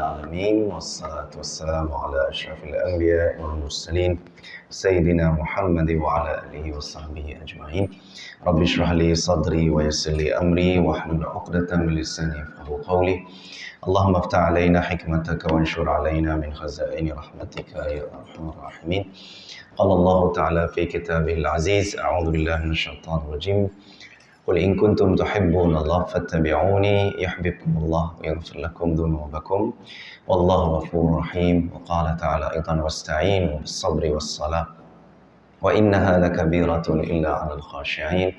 العالمين والصلاة والسلام على أشرف الأنبياء والمرسلين سيدنا محمد وعلى آله وصحبه أجمعين. رب اشرح لي صدري ويسر لي أمري واحلل عقدة من لساني يفقهوا قولي. اللهم افتح علينا حكمتك وانشر علينا من خزائن رحمتك يا أرحم الراحمين. قال الله تعالى في كتابه العزيز: أعوذ بالله من الشيطان الرجيم. قل إن كنتم تحبون الله فاتبعوني يحببكم الله ويغفر لكم ذنوبكم والله غفور رحيم. وقال تعالى أيضا: واستعينوا بالصبر والصلاة وإنها لكبيرة إلا على الخاشعين.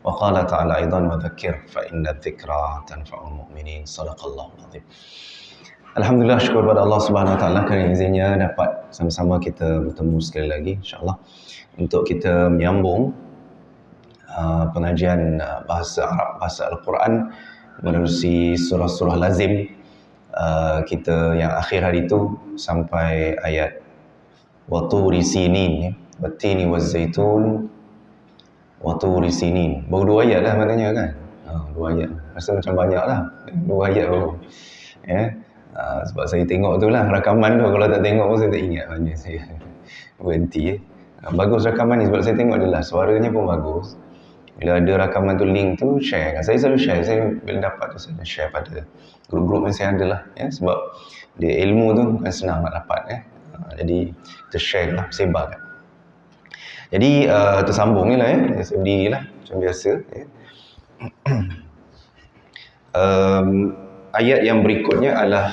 وقال تعالى أيضا: وذكر فإن الذكرى تنفع المؤمنين. صدق الله العظيم. Alhamdulillah, syukur pada Allah Subhanahu Wa Taala kerana izinnya dapat sama-sama kita bertemu sekali lagi, insya-Allah, untuk kita menyambung pengajian bahasa Arab, bahasa Al-Quran menerusi surah-surah lazim kita yang akhir hari itu sampai ayat wa turi sinin, wa tini wa zaitun wa turi sinin. Baru 2 ayat lah maknanya kan. 2 ayat. Rasa macam banyak lah. 2 ayat baru. Sebab saya tengok tu lah rakaman tu, kalau tak tengok pun saya tak ingat mana saya berhenti. Bagus rakaman ni sebab saya tengok jelas, suaranya pun bagus. Bila ada rakaman tu, link tu, share. Saya selalu share. Saya bila dapat tu saya share pada grup-grup yang saya ada lah. Sebab dia ilmu tu bukan senang nak dapat. Jadi kita share lah, sebarkan. Jadi tersambung je lah. Saya berdiri lah macam biasa. Ayat yang berikutnya adalah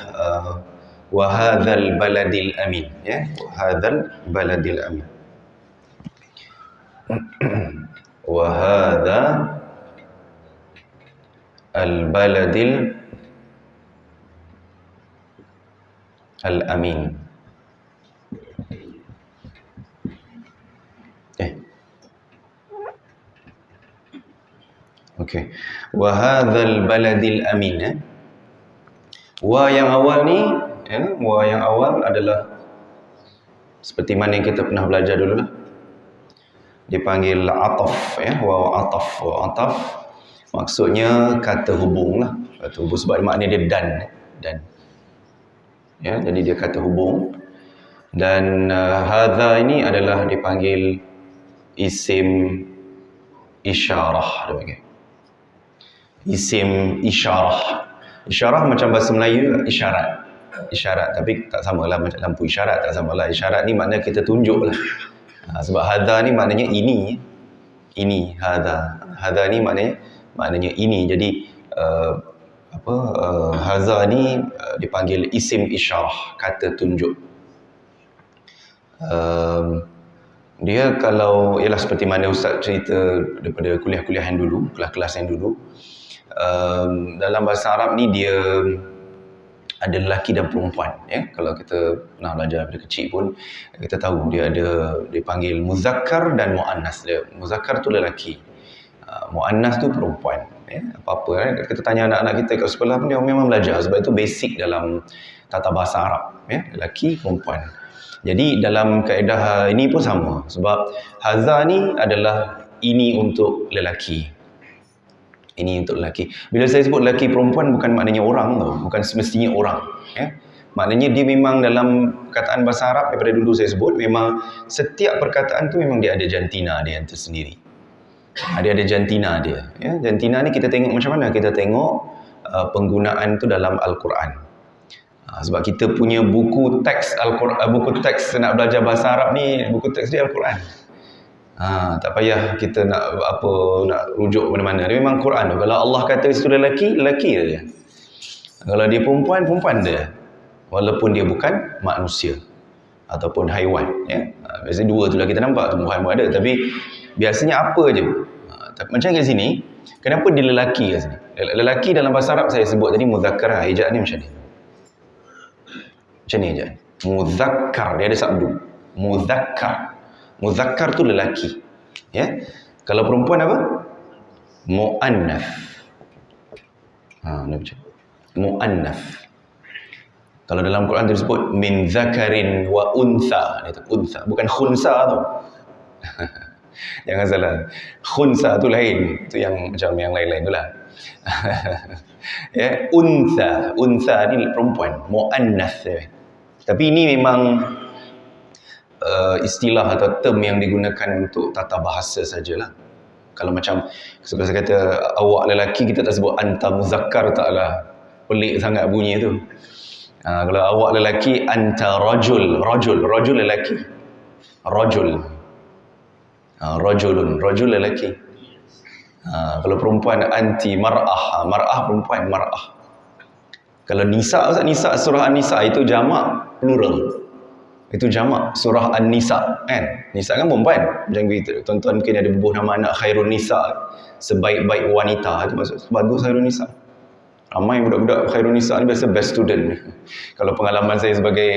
wa hadzal baladil amin. Wa hadzal baladil amin. Wa hadza al-baladil al-amin. Okey. Wa hadzal baladil amin. Wa yang awal ni, wa yang awal adalah seperti mana yang kita pernah belajar dulu lah. Dipanggil ataf, wa ataf. Wa ataf maksudnya kata hubung lah. Kata hubung sebab maknanya dia dan. Jadi dia kata hubung. Dan hadza ini adalah dipanggil isim isyarah, dia panggil. Isim isyarah. Isyarah macam bahasa Melayu isyarat. Isyarat, tapi tak samalah macam lampu isyarat, tak samalah. Isyarat ni maknanya kita tunjuk lah. Sebab hadza ni maknanya ini. Ini hadza. Hadza ni maknanya ini. Jadi hadza ni dipanggil isim isyarah, kata tunjuk. Dia kalau ialah seperti mana Ustaz cerita daripada kuliah-kuliah yang dulu, kelas-kelas yang dulu, dalam bahasa Arab ni dia ada lelaki dan perempuan. Kalau kita pernah belajar dari kecil pun kita tahu dia dipanggil muzakkar dan muannas. Muzakkar tu lelaki, muannas tu perempuan. Apa-apa kita tanya anak-anak kita kat sekolah pun dia memang belajar, sebab itu basic dalam tata bahasa Arab. Lelaki, perempuan. Jadi dalam kaedah ini pun sama, sebab hadza ni adalah ini untuk lelaki. Ini untuk lelaki. Bila saya sebut lelaki perempuan, bukan maknanya orang tau. Bukan semestinya orang. Maknanya dia memang dalam perkataan bahasa Arab daripada dulu saya sebut, memang setiap perkataan tu memang dia ada jantina dia yang tersendiri. Dia ada jantina dia. Jantina ni kita tengok macam mana? Kita tengok penggunaan tu dalam Al-Quran. Sebab kita punya buku teks Al-Quran, buku teks nak belajar bahasa Arab ni, buku teks dia Al-Quran. Tak payah kita nak rujuk mana-mana. Dia memang Quran. Kalau Allah kata itu lelaki, lelaki dia. Kalau dia perempuan, perempuan dia. Walaupun dia bukan manusia ataupun haiwan. Biasanya 2 tu lah kita nampak. Tumbuhan pun ada. Tapi biasanya apa je. Macam kat sini, kenapa dia lelaki kat sini? Lelaki dalam bahasa Arab saya sebut tadi muzakkar. Ejaan ni macam ni. Macam ni ejaan. Muzakkar. Dia ada sabdu. Muzakkar. Muzakkar tu lelaki. Kalau perempuan apa? Mu'annaf. Ni macam mu'annaf. Kalau dalam Quran tu disebut min zakarin wa untha. Untha, bukan khunsa tu. Jangan salah. Khunsa tu lain. Tu yang macam yang lain-lain tu lah. Ya, untha ni perempuan, muannath. Tapi ini memang istilah atau term yang digunakan untuk tata bahasa sajalah. Kalau macam saya kata awak lelaki, kita tak sebut anta muzakkar, taklah, pelik sangat bunyi tu. Kalau awak lelaki, anta rajul lelaki, rajul, rajul lelaki. Kalau perempuan, anti mar'ah, mar'ah perempuan, mar'ah. Kalau nisa, surah An-Nisa itu jamak plural, itu jamak surah An-Nisa kan. Nisa kan perempuan, macam gitu. Tuan-tuan mungkin ada bubuh nama anak Khairun Nisa, sebaik-baik wanita, itu maksud bagus Khairun Nisa. Ramai budak-budak Khairun Nisa ni biasa best student. Kalau pengalaman saya sebagai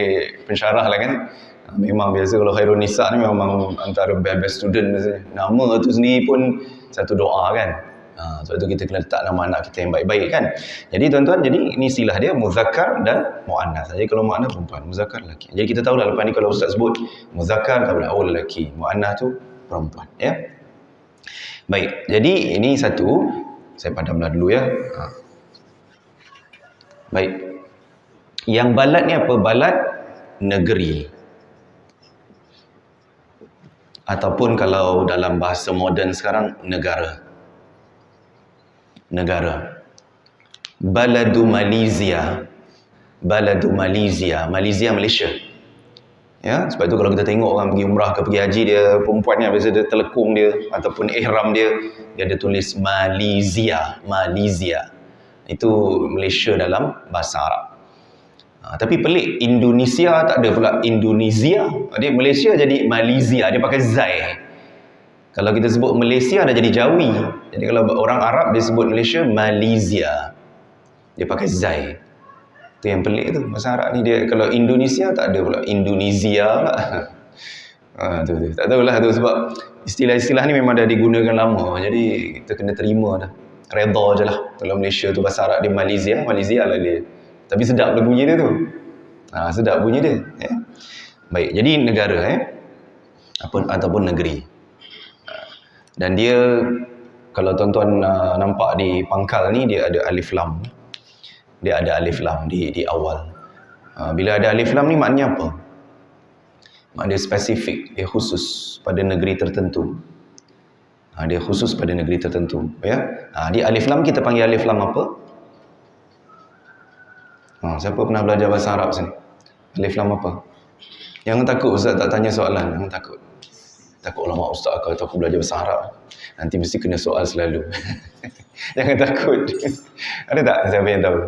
pensyarah lah kan, memang biasa kalau Khairun Nisa ni memang antara best student biasanya. Nama tu sendiri pun satu doa kan. Sebab tu kita kena letak nama anak kita yang baik-baik kan. Jadi tuan-tuan, jadi ini istilah dia muzakkar dan muannas. Jadi kalau muannas perempuan, muzakkar lelaki. Jadi kita tahu lah lepas ni kalau ustaz sebut muzakkar, tahu lah, oh lelaki, muannas tu perempuan, ya. Baik, jadi ini satu, saya padamlah dulu ya. Baik. Yang balad ni apa? Balad negeri. Ataupun kalau dalam bahasa moden sekarang, negara. Baladu Malaysia, Malaysia. Ya, sebab itu kalau kita tengok orang pergi umrah ke pergi haji, dia perempuan ni biasa dia telekung dia ataupun ihram dia ada tulis Malaysia. Itu Malaysia dalam bahasa Arab. Tapi pelik, Indonesia tak ada pula Indonesia. Dia Malaysia jadi Malaysia, dia pakai zai. Kalau kita sebut Malaysia dah jadi Jawi. Jadi kalau orang Arab dia sebut Malaysia, Malaysia. Dia pakai zai. Itu yang pelik tu. Bahasa Arab ni dia, kalau Indonesia tak ada pula. Indonesia pula. Tu. Tak tahulah tu, sebab istilah-istilah ni memang dah digunakan lama. Jadi kita kena terima dah. Redha je lah. Kalau Malaysia tu bahasa Arab dia Malaysia lah dia. Tapi sedap lah bunyi dia tu. Sedap bunyi dia. Ya? Baik, jadi negara ataupun negeri. Dan dia, kalau tuan-tuan nampak di pangkal ni, dia ada alif lam. Dia ada alif lam di awal. Bila ada alif lam ni maknanya apa? Maknanya spesifik, dia khusus pada negeri tertentu. Dia khusus pada negeri tertentu. Ya? Di alif lam kita panggil alif lam apa? Siapa pernah belajar bahasa Arab sini? Alif lam apa? Jangan takut ustaz tak tanya soalan, jangan takut. Takut lama ustaz kalau aku belajar bahasa Arab, nanti mesti kena soal selalu. Jangan takut. Ada tak siapa yang tahu?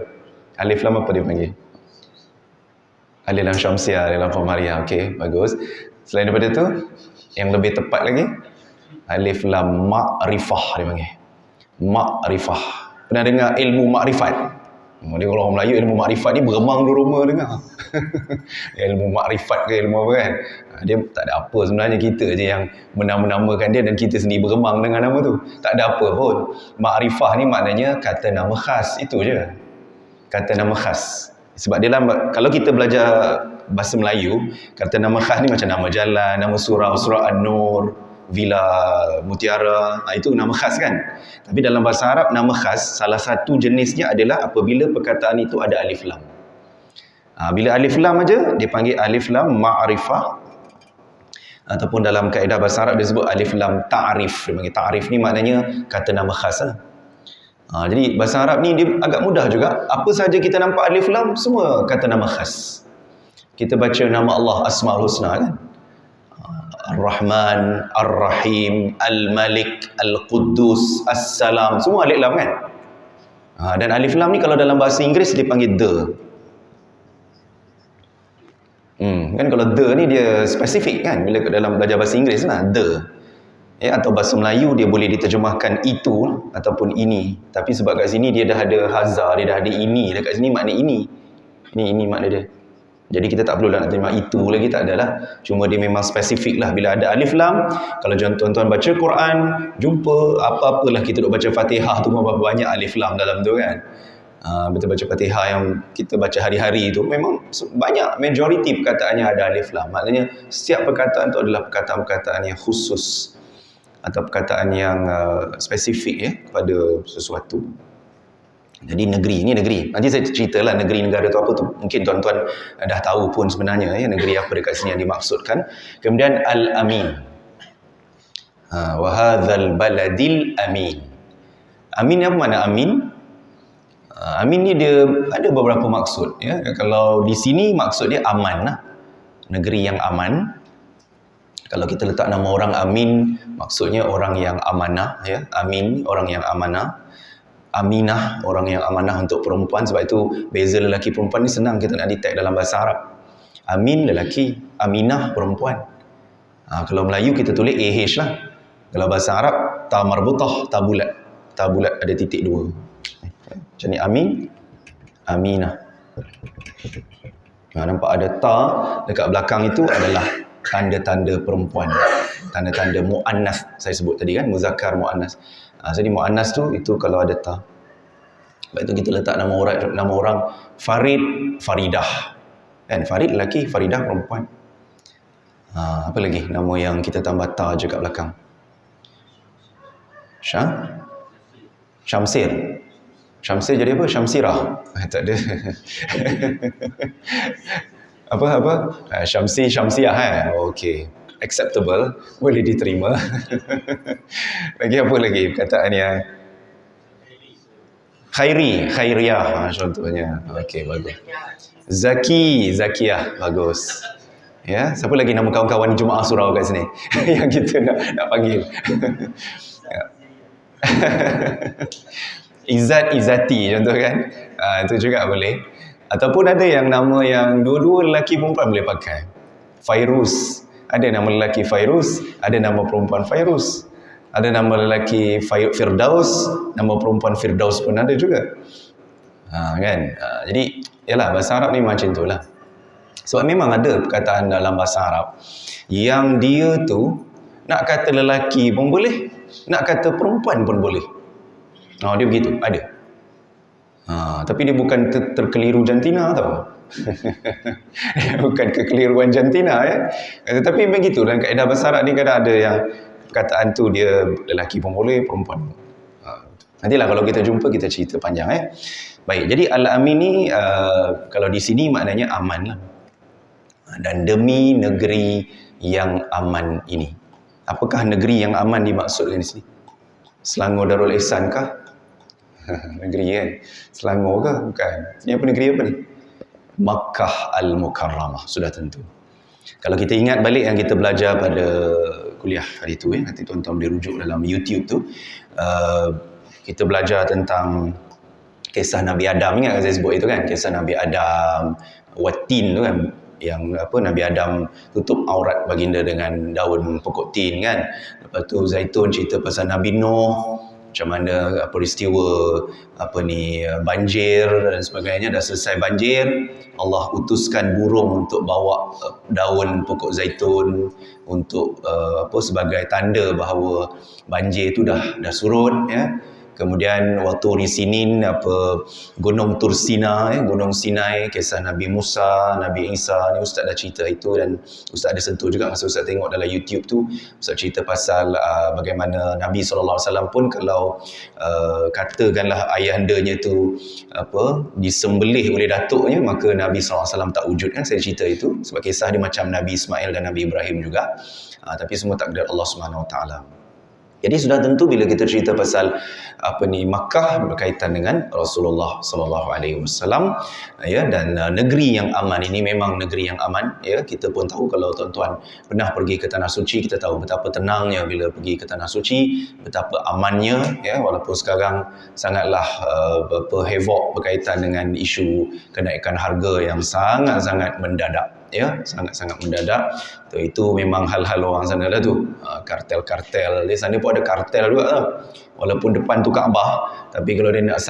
Alif lam apa dia panggil? Alif lam syamsiah, alif lam qamariyah. Okey, bagus. Selain daripada tu, yang lebih tepat lagi, alif lam ma'rifah dia panggil. Ma'rifah. Pernah dengar ilmu makrifat? Dia kalau orang Melayu, ilmu makrifat ni beremang dua rumah dengar. Ilmu makrifat ke ilmu apa kan? Dia tak ada apa sebenarnya, kita je yang menamakan dia dan kita sendiri beremang dengan nama tu. Tak ada apa pun. Makrifah ni maknanya kata nama khas, itu je. Kata nama khas. Sebab dia kalau kita belajar bahasa Melayu, kata nama khas ni macam nama jalan, nama surau, surau An-Nur, Villa Mutiara, itu nama khas kan. Tapi dalam bahasa Arab, nama khas salah satu jenisnya adalah apabila perkataan itu ada alif lam. Bila alif lam aja dia panggil alif lam ma'rifah, ataupun dalam kaedah bahasa Arab dia sebut alif lam ta'rif. Dia panggil ta'rif ni maknanya kata nama khas lah. Jadi bahasa Arab ni dia agak mudah juga. Apa saja kita nampak alif lam, semua kata nama khas. Kita baca nama Allah Asmaul Husna kan, Ar-Rahman, Ar-Rahim, Al-Malik, Al-Quddus, As-Salam, semua alif lam kan. Dan alif lam ni kalau dalam bahasa Inggeris dia panggil the. Kan kalau the ni dia spesifik kan, bila dalam belajar bahasa Inggeris lah, the. Ya, atau bahasa Melayu dia boleh diterjemahkan itu ataupun ini. Tapi sebab kat sini dia dah ada hazar, dia dah ada ini. Dekat sini makna ini. Ini makna dia. Jadi kita tak perlulah nak terima itu lagi, tak adalah. Cuma dia memang spesifik lah. Bila ada alif lam, kalau tuan-tuan baca Quran, jumpa apa-apalah kita duk baca Fatihah tu, banyak alif lam dalam tu kan. Betul baca Fatihah yang kita baca hari-hari tu, memang banyak, majoriti perkataannya ada alif lam. Maknanya setiap perkataan tu adalah perkataan-perkataan yang khusus atau perkataan yang spesifik ya kepada sesuatu. Jadi negeri, ini negeri. Nanti saya ceritalah negeri negara tu apa tu. Mungkin tuan-tuan dah tahu pun sebenarnya ya, negeri apa dekat sini yang dimaksudkan. Kemudian Al-Amin. Wa hadzal baladil amin. Amin apa makna amin? Amin ni dia ada beberapa maksud ya. Kalau di sini maksud dia aman lah. Negeri yang aman. Kalau kita letak nama orang amin, maksudnya orang yang amanah ya. Amin orang yang amanah. Aminah orang yang amanah untuk perempuan. Sebab itu beza lelaki perempuan ni senang kita nak detect dalam bahasa Arab. Amin lelaki, aminah perempuan. Kalau Melayu kita tulis AH lah. Kalau bahasa Arab ta marbutah, ta bulat. Ta bulat ada titik dua. Macam ni amin, aminah. Nampak ada ta dekat belakang itu adalah tanda-tanda perempuan. Tanda-tanda mu'annas saya sebut tadi kan, muzakkar mu'annas. Jadi mu'annas tu itu kalau ada ta. Sebab itu kita letak nama orang Farid, Faridah. Kan Farid lelaki, Faridah perempuan. Apa lagi nama yang kita tambah ta je kat belakang? Syamsir. Syamsir jadi apa? Syamsirah. Tak ada. apa? Syamsiah Okey. Acceptable, boleh diterima. Lagi apa lagi perkataan yang khairiyah contohnya. Okey, bagus. Zakiyah, bagus. Ya, siapa lagi nama kawan-kawan Jumaah Surau kat sini yang kita nak panggil? Izzati contoh kan. Itu juga boleh. Ataupun ada yang nama yang dua-dua lelaki perempuan boleh pakai. Fairuz. Ada nama lelaki Fairuz, ada nama perempuan Fairuz. Ada nama lelaki Firdaus, nama perempuan Firdaus pun ada juga. Kan? Jadi, yalah bahasa Arab ni macam itulah. Sebab memang ada perkataan dalam bahasa Arab yang dia tu nak kata lelaki pun boleh, nak kata perempuan pun boleh. Dia begitu, ada. Tapi dia bukan terkeliru jantina tau. Bukan kekeliruan jantina ya. Tetapi begitu dalam kaedah bahasa Arab ni kadang ada yang perkataan tu dia lelaki pun boleh, perempuan pun. Nantilah kalau kita jumpa kita cerita panjang Baik, jadi Al-Amin ni kalau di sini maknanya aman lah. Dan demi negeri yang aman ini. Apakah negeri yang aman dimaksudkan di sini? Selangor Darul Ihsan kah? Negeri kan? Selangor kah? Bukan. Ini apa negeri apa ni? Makkah Al-Mukarramah, sudah tentu. Kalau kita ingat balik yang kita belajar pada kuliah hari itu nanti tuan-tuan boleh rujuk dalam YouTube tu, kita belajar tentang kisah Nabi Adam. Ingat saya sebut itu kan, kisah Nabi Adam watin tu kan, yang Nabi Adam tutup aurat baginda dengan daun pokok tin kan. Lepas tu Zaitun cerita pasal Nabi Nuh, macam mana peristiwa banjir dan sebagainya. Dah selesai banjir, Allah utuskan burung untuk bawa daun pokok zaitun untuk sebagai tanda bahawa banjir itu dah surut ya. Kemudian waktu Risinin Gunung Tursina Gunung Sinai, kisah Nabi Musa, Nabi Isa ni Ustaz dah cerita itu, dan Ustaz ada sentuh juga masa Ustaz tengok dalam YouTube tu. Ustaz cerita pasal bagaimana Nabi SAW pun kalau katakanlah ayahandanya tu disembelih oleh datuknya, maka Nabi SAW tak wujud kan. Saya cerita itu sebab kisah dia macam Nabi Ismail dan Nabi Ibrahim juga. Tapi semua takdir Allah SWT. Jadi sudah tentu bila kita cerita pasal Makkah berkaitan dengan Rasulullah sallallahu alaihi wasallam ya, dan negeri yang aman ini memang negeri yang aman ya. Kita pun tahu kalau tuan-tuan pernah pergi ke tanah suci, kita tahu betapa tenangnya bila pergi ke tanah suci, betapa amannya ya, walaupun sekarang sangatlah havoc berkaitan dengan isu kenaikan harga yang sangat-sangat mendadak ya, sangat-sangat mendadak. Itu memang hal-hal orang sana lah tu. Kartel-kartel di sana pun ada kartel juga lah. Walaupun depan tu Kaabah, tapi kalau dia nak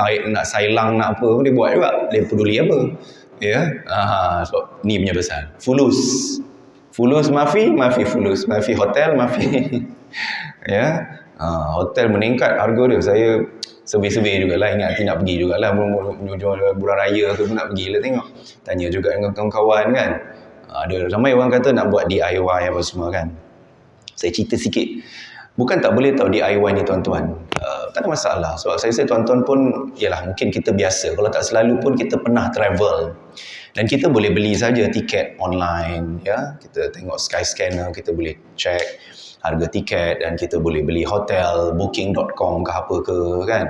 sailang nak apa, dia buat juga. Dia peduli apa ya. Sebab ni punya besar. Fulus mafi fulus, mafi hotel mafi ya. Hotel meningkat harga dia. Saya survey jugalah, ingat nanti nak pergi jugalah bulan raya tu pun nak pergi lah tengok. Tanya juga dengan kawan-kawan kan. Ada ramai orang kata nak buat DIY apa semua kan. Saya cerita sikit. Bukan tak boleh tahu DIY ni tuan-tuan. Tak ada masalah. Sebab saya rasa tuan-tuan pun, yalah mungkin kita biasa. Kalau tak selalu pun kita pernah travel. Dan kita boleh beli saja tiket online. Ya, kita tengok Skyscanner, kita boleh check harga tiket dan kita boleh beli hotel, booking.com ke apa ke kan.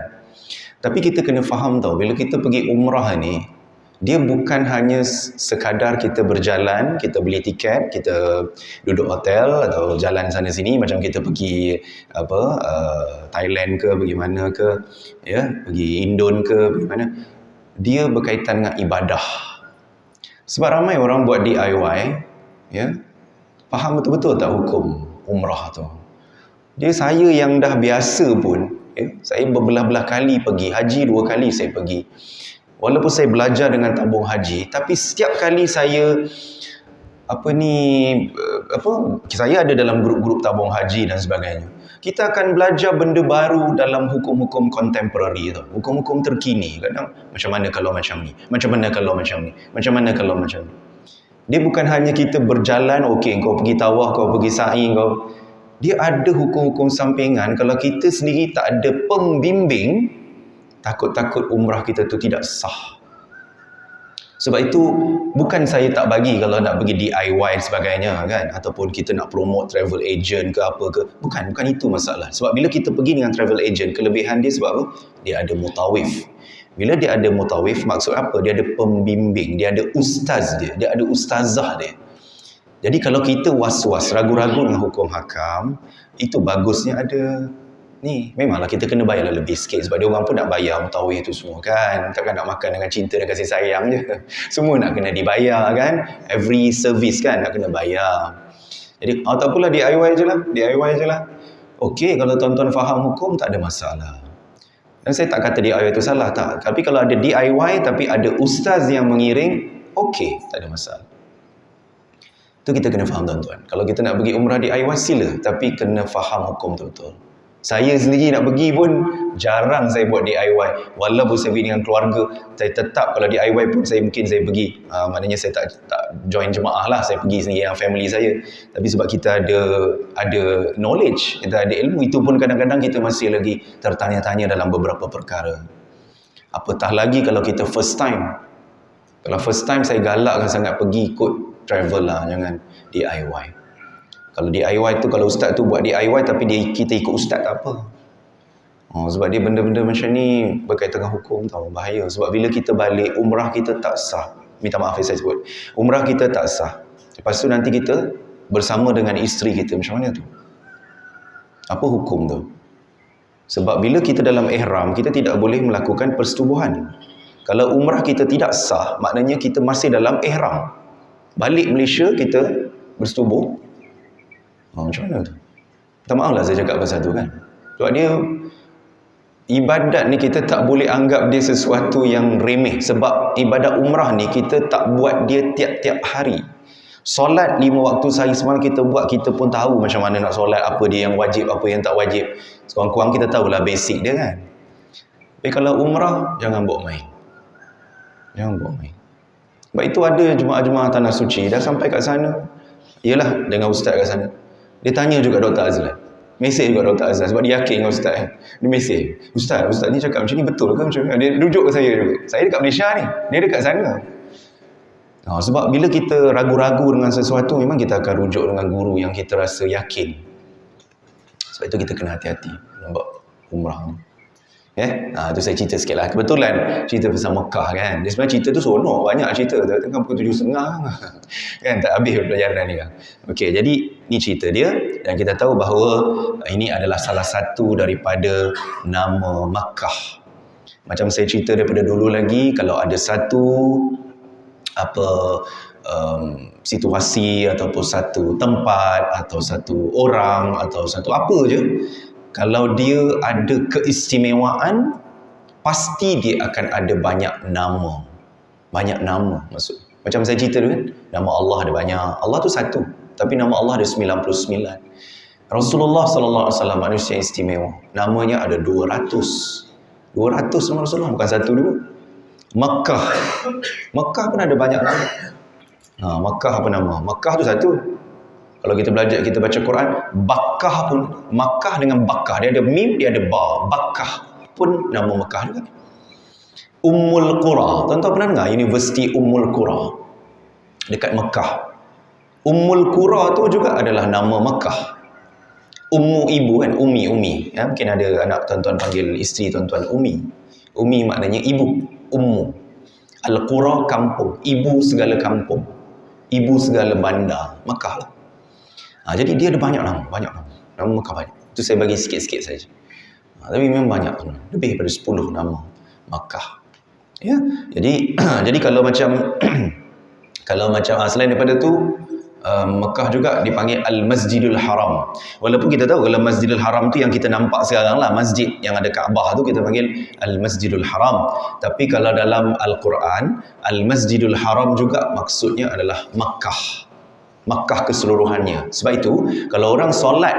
Tapi kita kena faham tau, bila kita pergi umrah ni, dia bukan hanya sekadar kita berjalan, kita beli tiket, kita duduk hotel atau jalan sana sini macam kita pergi Thailand ke, pergi mana ke, ya, pergi Indon ke, pergi mana. Dia berkaitan dengan ibadah. Sebab ramai orang buat DIY, ya, faham betul-betul tak hukum umrah tu. Dia saya yang dah biasa pun, ya, saya berbelah-belah kali pergi, haji 2 kali saya pergi. Walaupun saya belajar dengan tabung haji, tapi setiap kali saya saya ada dalam grup-grup tabung haji dan sebagainya. Kita akan belajar benda baru dalam hukum-hukum contemporary tu, hukum-hukum terkini. Kadang macam mana kalau macam ni, macam mana kalau macam ni, macam mana kalau macam ni. Dia bukan hanya kita berjalan, okey kau pergi tawaf, kau pergi sa'i, kau. Dia ada hukum-hukum sampingan. Kalau kita sendiri tak ada pembimbing, takut-takut umrah kita tu tidak sah. Sebab itu bukan saya tak bagi kalau nak pergi DIY dan sebagainya kan, ataupun kita nak promote travel agent ke apa ke. Bukan itu masalah. Sebab bila kita pergi dengan travel agent, kelebihan dia sebab apa? Dia ada mutawif. Bila dia ada mutawif, maksud apa? Dia ada pembimbing, dia ada ustaz dia ada ustazah dia. Jadi kalau kita was-was, ragu-ragu dengan hukum hakam, itu bagusnya ada ni. Memanglah kita kena bayarlah lebih sikit sebab dia orang pun nak bayar mutawif tu semua kan. Takkan nak makan dengan cinta dan kasih sayang je. Semua nak kena dibayar kan. Every service kan nak kena bayar. Jadi tak apalah, DIY je lah. Okey, kalau tuan-tuan faham hukum tak ada masalah. Dan saya tak kata DIY itu salah, tak. Tapi kalau ada DIY tapi ada ustaz yang mengiring, okey, tak ada masalah. Itu kita kena faham tuan-tuan. Kalau kita nak pergi umrah DIY sila, tapi kena faham hukum betul-betul. Saya sendiri nak pergi pun jarang saya buat DIY. Walaupun saya pergi dengan keluarga, saya tetap kalau DIY pun saya pergi. Maknanya saya tak join jemaah lah. Saya pergi sendiri dengan family saya. Tapi sebab kita ada knowledge, kita ada ilmu, itu pun kadang-kadang kita masih lagi tertanya-tanya dalam beberapa perkara. Apatah lagi kalau kita first time. Kalau first time saya galakkan sangat pergi ikut travel lah, jangan DIY. Kalau DIY tu, kalau ustaz tu buat DIY tapi kita ikut ustaz tak apa. Sebab dia benda-benda macam ni berkaitan dengan hukum tau, bahaya. Sebab bila kita balik, umrah kita tak sah. Minta maaf saya sebut. Umrah kita tak sah. Lepas tu nanti kita bersama dengan isteri kita. Macam mana tu? Apa hukum tu? Sebab bila kita dalam ihram, kita tidak boleh melakukan persetubuhan. Kalau umrah kita tidak sah, maknanya kita masih dalam ihram. Balik Malaysia, kita bersetubuh. Macam mana tu? Minta maaf lah saya cakap pasal tu kan. Sebab dia, ibadat ni kita tak boleh anggap dia sesuatu yang remeh. Sebab ibadat umrah ni kita tak buat dia tiap-tiap hari. Solat 5 waktu sehari semalam kita buat, kita pun tahu macam mana nak solat, apa dia yang wajib, apa yang tak wajib. Sekurang-kurang kita tahulah basic dia kan. Tapi kalau umrah, jangan bawa main. Sebab itu ada jemaah-jemaah tanah suci dah sampai kat sana. Yelah, dengan ustaz kat sana. Dia tanya juga Dr. Azlan. Mesej juga Dr. Azlan sebab dia yakin dengan ustaz. Dia mesej, Ustaz ni cakap macam ni betul ke macam ni? Dia rujuk ke saya juga. Saya dekat Malaysia ni, dia dekat sana. Sebab bila kita ragu-ragu dengan sesuatu, memang kita akan rujuk dengan guru yang kita rasa yakin. Sebab itu kita kena hati-hati nampak umrah ni. Tu saya cerita sikit lah. Kebetulan cerita pasal Mekah kan. Dia sebenarnya cerita tu seronok, banyak cerita. Tengah pukul 7.30 kan, tak habis pelajaran ni kan. Okey, jadi ni cerita dia. Dan kita tahu bahawa ini adalah salah satu daripada nama Makkah. Macam saya cerita daripada dulu lagi, kalau ada satu situasi ataupun satu tempat atau satu orang atau satu apa je, kalau dia ada keistimewaan, pasti dia akan ada banyak nama. Banyak nama maksud. Macam saya cerita dulu kan, nama Allah ada banyak. Allah tu satu, tapi nama Allah ada 99. Rasulullah SAW manusia istimewa. Namanya ada 200 nama Rasulullah, bukan satu dulu. Makkah pun ada banyak nama. Makkah apa nama? Makkah tu satu. Kalau kita belajar, kita baca Quran, Bakkah pun, Makkah dengan Bakkah, dia ada mim, dia ada ba. Bakkah pun nama Mekah juga. Ummul Qura, tuan-tuan pernah dengar Universiti Ummul Qura dekat Mekah? Ummul Qura tu juga adalah nama Mekah. Ummu ibu kan, Umi. Ya, mungkin ada anak tuan-tuan panggil isteri tuan-tuan Umi. Umi maknanya ibu, Ummu. Al-Qura kampung, ibu segala kampung, ibu segala bandar, Mekah lah. Jadi dia ada banyak nama Mekah banyak. Itu saya bagi sikit-sikit saja. Tapi memang banyak, lebih daripada 10 nama Mekah. Ya, jadi kalau macam selain daripada tu, Mekah juga dipanggil Al-Masjidul Haram. Walaupun kita tahu kalau Masjidul Haram tu yang kita nampak sekarang lah, masjid yang ada Kaabah tu kita panggil Al-Masjidul Haram. Tapi kalau dalam Al-Quran, Al-Masjidul Haram juga maksudnya adalah Makkah keseluruhannya. Sebab itu kalau orang solat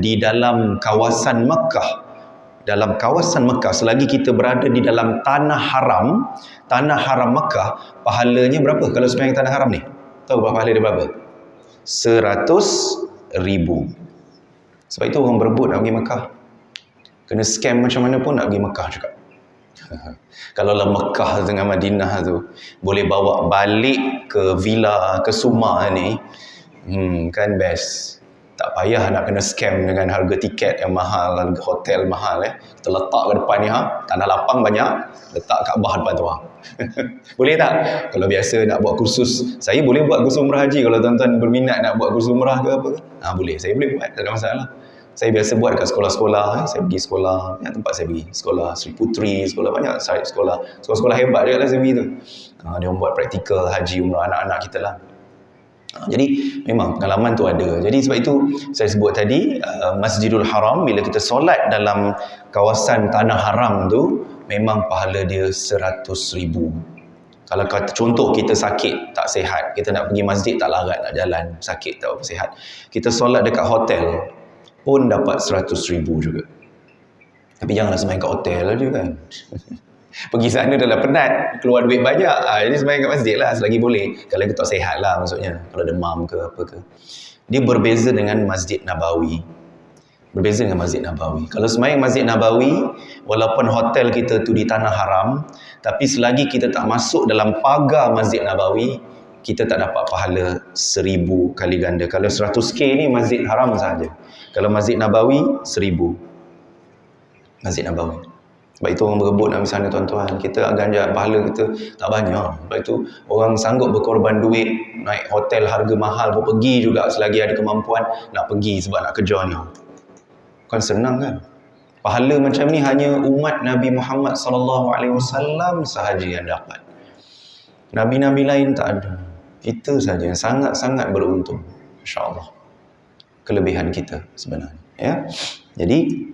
di dalam kawasan Makkah, selagi kita berada di dalam tanah haram Makkah, pahalanya berapa? Kalau sembahyang tanah haram ni, tahu pahala dia berapa? 100,000. Sebab itu orang berebut nak pergi Mekah. Kena scam macam mana pun nak pergi Mekah juga. Kalau lah Mekah dengan Madinah tu boleh bawa balik ke villa, ke Suma ni, kan best. Tak payah nak kena scam dengan harga tiket yang mahal, harga hotel mahal. Kita letak ke depan ni, tanah lapang banyak, letak Kaabah depan tu. Boleh tak? Kalau biasa nak buat kursus, saya boleh buat kursus umrah haji. Kalau tuan-tuan berminat nak buat kursus umrah ke apa ke, boleh, saya boleh buat, tak ada masalah. Saya biasa buat dekat sekolah-sekolah. Saya pergi sekolah, banyak tempat saya pergi. Sekolah Sri Putri, sekolah banyak, sekolah hebat dia lah saya pergi tu. Dia buat praktikal haji umrah anak-anak kita lah. Jadi memang pengalaman tu ada. Jadi sebab itu saya sebut tadi, Masjidul Haram, bila kita solat dalam kawasan tanah haram tu, memang pahala dia 100,000. Kalau kata contoh kita sakit, tak sihat, kita nak pergi masjid tak larat nak jalan, sakit tak apa sihat, kita solat dekat hotel pun dapat 100,000 juga. Tapi janganlah sembahyang kat hotel je kan. Pergi sana dah lah penat, keluar duit banyak. Jadi sembahyang kat masjid lah selagi boleh. Kalau kita tak sihat lah maksudnya, kalau demam ke apa ke. Dia berbeza dengan Masjid Nabawi. Kalau sembahyang Masjid Nabawi, walaupun hotel kita tu di tanah haram, tapi selagi kita tak masuk dalam pagar Masjid Nabawi, kita tak dapat pahala 1,000 kali ganda. Kalau 100k ni Masjid Haram saja. Kalau Masjid Nabawi 1,000. Masjid Nabawi. Sebab itu orang berebut nak pergi sana tuan-tuan. Kita ganjar pahala kita tak banyak. Sebab itu orang sanggup berkorban duit, naik hotel harga mahal pun pergi juga selagi ada kemampuan nak pergi sebab nak kejar ni. Bukan senang kan? Pahala macam ni hanya umat Nabi Muhammad SAW sahaja yang dapat. Nabi-nabi lain tak ada. Kita saja yang sangat-sangat beruntung. InsyaAllah. Kelebihan kita sebenarnya. Ya. Jadi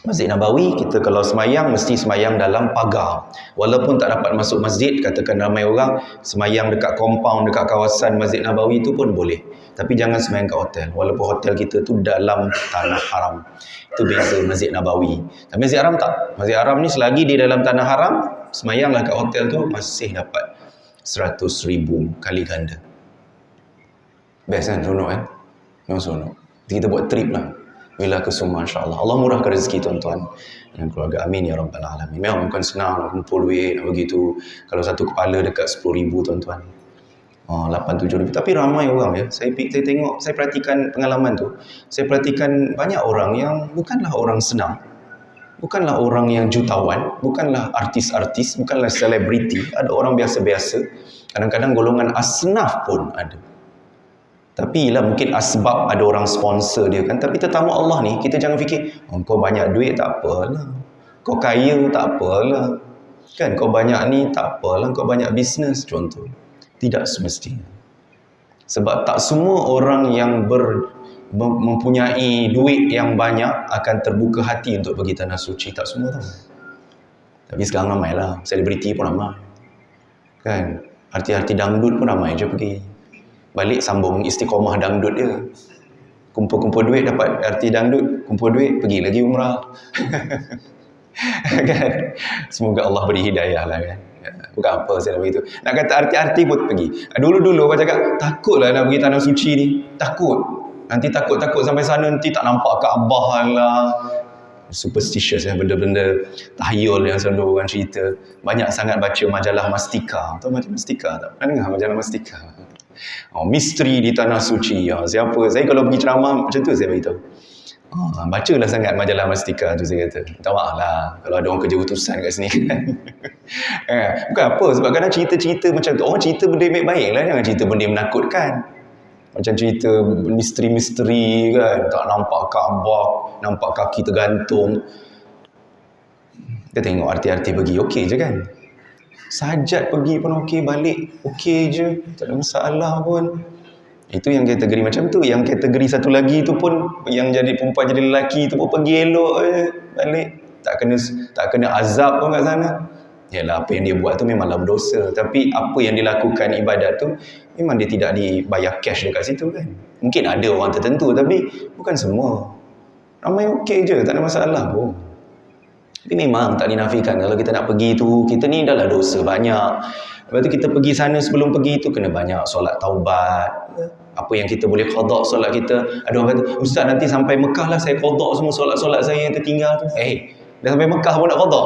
Masjid Nabawi, kita kalau semayang mesti semayang dalam pagar. Walaupun tak dapat masuk masjid, katakan ramai orang semayang dekat compound, dekat kawasan Masjid Nabawi itu pun boleh. Tapi jangan semayang kat hotel. Walaupun hotel kita tu dalam tanah haram. Itu beza Masjid Nabawi. Tapi Masjid Haram tak. Masjid Haram ni selagi di dalam tanah haram, semayanglah kat hotel tu masih dapat 100,000 kali ganda. Best kan? Seronok kan? Memang seronok. Kita buat trip lah. Bila ke Suma, insyaAllah. Allah murahkan rezeki tuan-tuan dan keluarga. Amin ya Rabbal Alamin. Memang bukan senang nak kumpul duit, nak begitu. Kalau satu kepala dekat 10,000 tuan-tuan. 8-7 ribu. Tapi ramai orang ya. Saya tengok, saya perhatikan pengalaman tu. Saya perhatikan banyak orang yang bukanlah orang senang. Bukanlah orang yang jutawan. Bukanlah artis-artis. Bukanlah selebriti. Ada orang biasa-biasa. Kadang-kadang golongan asnaf pun ada. Tapi lah mungkin asbab ada orang sponsor dia kan. Tapi tetamu Allah ni, kita jangan fikir, kau banyak duit tak apalah, kau kaya tak apalah, kan, kau banyak ni tak apalah, kau banyak bisnes contoh. Tidak semestinya. Sebab tak semua orang yang mempunyai duit yang banyak akan terbuka hati untuk pergi tanah suci. Tak semua tahu. Tapi sekarang ramai lah, selebriti pun ramai, kan, artis-artis dangdut pun ramai je pergi. Balik sambung istiqomah dangdut dia. Kumpul-kumpul duit dapat artis dangdut, kumpul duit pergi lagi umrah. Kan? Semoga Allah beri hidayah lah kan. Bukan apa saya nak begitu. Nak kata artis-artis pun pergi. Dulu-dulu orang cakap takutlah nak pergi tanah suci ni. Takut. Nanti takut-takut sampai sana nanti tak nampak Kaabah lah. Superstitious benda-benda tahyul yang selalu orang cerita. Banyak sangat baca majalah Mastika. Tahu majalah Mastika tak? Pernah dengar majalah Mastika? Misteri di Tanah Suci. Siapa? Saya kalau pergi ceramah macam tu saya beritahu. Bacalah sangat majalah Mastika tu, saya kata. Minta maaf lah kalau ada orang kerja utusan kat sini kan. Bukan apa, sebab kadang cerita-cerita macam tu, orang cerita benda baik-baik lah, jangan cerita benda menakutkan. Macam cerita misteri-misteri kan, tak nampak Kaabah, nampak kaki tergantung. Kita tengok arti-arti pergi, okey je kan. Sajat pergi pun okey, balik okey je, tak ada masalah pun. Itu yang kategori macam tu. Yang kategori satu lagi tu pun, yang jadi perempuan jadi lelaki tu pun pergi elok balik. Tak kena azab pun kat sana. Yalah, apa yang dia buat tu memanglah berdosa. Tapi apa yang dilakukan ibadat tu, memang dia tidak dibayar cash dekat situ kan. Mungkin ada orang tertentu, tapi bukan semua. Ramai okey je, tak ada masalah pun. Tapi memang tak dinafikan kalau kita nak pergi tu, kita ni dah lah dosa banyak. Lepas tu kita pergi sana, sebelum pergi tu kena banyak solat taubat. Apa yang kita boleh qada solat kita. Ada orang kata, Ustaz nanti sampai Mekah lah saya qada semua solat-solat saya yang tertinggal tu. Dah sampai Mekah pun nak qada.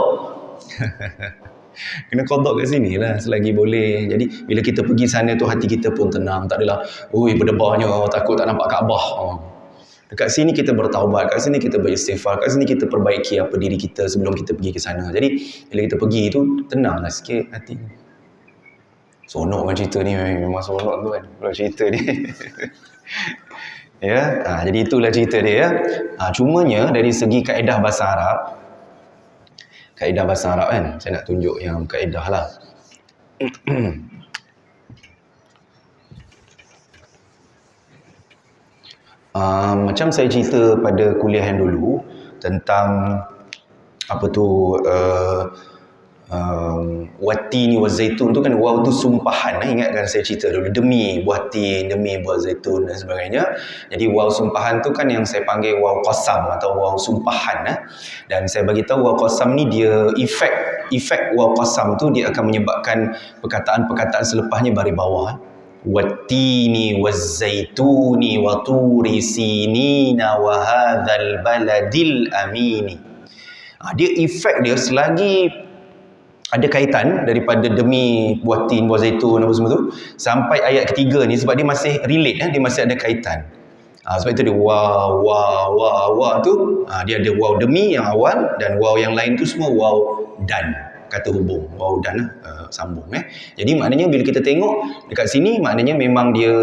Kena qada kat sini lah selagi boleh. Jadi bila kita pergi sana tu hati kita pun tenang. Tak adalah, berdebarnya, takut tak nampak Kaabah. Dekat sini kita bertaubat, kat sini kita beristighfar, kat sini kita perbaiki apa diri kita sebelum kita pergi ke sana. Jadi bila kita pergi tu tenanglah sikit hati. Sonok kan cerita ni, memang sonok tu kan kalau cerita ni. Ya, jadi itulah cerita dia ya. Cumanya dari segi kaedah bahasa Arab, kan, saya nak tunjuk yang kaedah lah. Macam saya cerita pada kuliah yang dulu tentang apa tu watini wa zaitun tu kan, waw tu sumpahan. Ingatkan saya cerita dulu, demi buah tin, demi buah zaitun dan sebagainya. Jadi waw sumpahan tu kan yang saya panggil waw qasam atau waw sumpahan. Dan saya bagi tahu waw qasam ni dia efek waw qasam tu dia akan menyebabkan perkataan-perkataan selepasnya baris bawah. Wattini wazzaituni wa turi sinina wa hadzal baladil amini. Dia efek dia selagi ada kaitan daripada demi buah tin, buah zaitun apa semua tu sampai ayat ketiga ni, sebab dia masih relate, dia masih ada kaitan. Sebab itu dia waw tu dia ada waw demi yang awal dan waw yang lain tu semua waw dan, kata hubung, waw dan sambung. Jadi maknanya bila kita tengok dekat sini, maknanya memang dia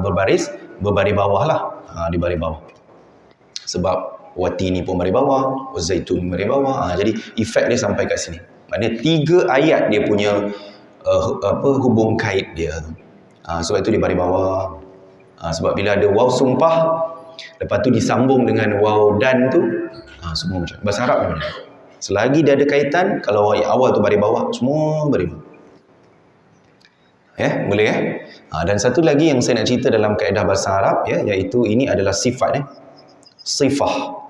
berbaris bawah lah, di baris bawah. Sebab wati ni pun baris bawah, zaitun baris bawah. Jadi efek dia sampai kat sini. Maknanya 3 ayat dia punya hubung kait dia. Sebab itu dia baris bawah. Sebab bila ada waw sumpah, lepas tu disambung dengan waw dan tu, semua macam bahasa Arab memang. Selagi dia ada kaitan, kalau awal tu baris bawah, semua baris bawah. Boleh dan satu lagi yang saya nak cerita dalam kaedah bahasa Arab iaitu ini adalah sifat. Sifah.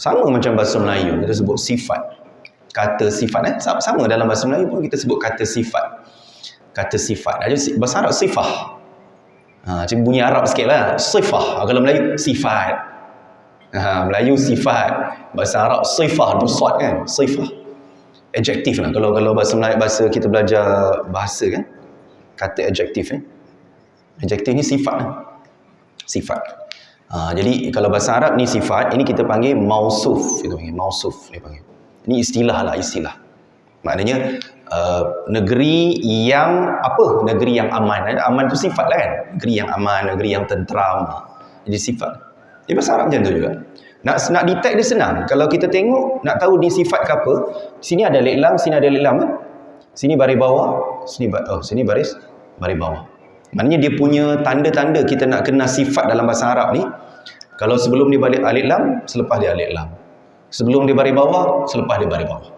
Sama macam bahasa Melayu, kita sebut sifat. Kata sifat sama dalam bahasa Melayu pun kita sebut kata sifat. Kata sifat. Bahasa Arab sifah. Macam bunyi Arab sikit lah. Sifah. Kalau Melayu sifat. Melayu sifat. Bahasa Arab sifah, dusat kan, sifah. Adjektif lah. Kalau bahasa Melayu, bahasa kita belajar bahasa kan, kata adjektif adjektif ni sifat lah. Sifat. Jadi kalau bahasa Arab ni sifat, ini kita panggil mausuf. Kita panggil mausuf. Ini istilah lah, istilah. Maknanya negeri yang apa? Negeri yang aman. Aman tu sifat lah kan. Negeri yang aman, negeri yang tenteram. Jadi sifat. Jadi bahasa Arab macam tu juga. Nak detect dia senang. Kalau kita tengok, nak tahu dia sifat ke apa, sini ada alif lam, sini ada alif lam kan? Sini baris bawah, sini baris bawah. Maknanya dia punya tanda-tanda kita nak kenal sifat dalam bahasa Arab ni. Kalau sebelum dia balik alif lam, selepas dia alif lam. Sebelum dia baris bawah, selepas dia baris bawah.